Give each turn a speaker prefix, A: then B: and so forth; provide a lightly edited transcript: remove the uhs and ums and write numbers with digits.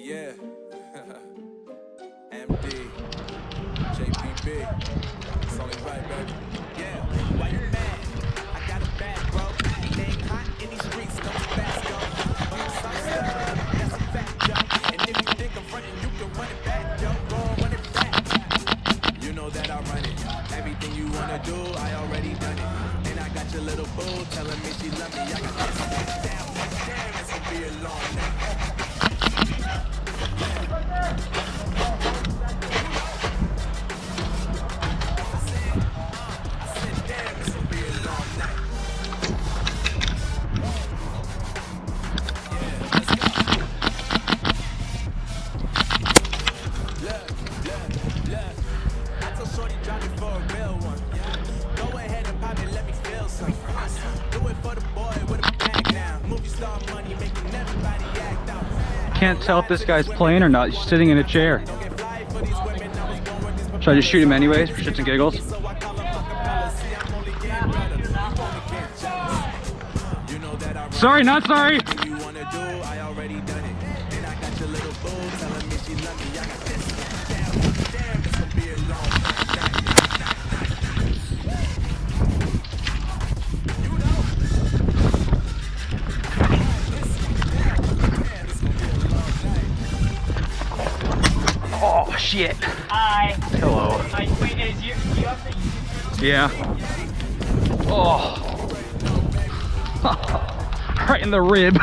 A: yeah. MD, JPB, it's only right, baby. Yeah, why you mad? I got it bad, bro. Ain't hot in these streets, no Tabasco. That's a fact, yo. And if you think I'm frontin', you can run it back, yo. Go on, run it back. You know that I run it. Everything you wanna do, I already done it. And I got your little boo telling me she love me. I got this down, damn, it's gonna be a long night.
B: Can't tell if this guy's playing or not. He's sitting in a chair. Should I just shoot him anyways for shits and giggles? Sorry, not sorry. Oh shit.
C: Hi.
B: Hello.
C: Wait, is you have to...
B: Yeah. Oh. Right in the rib.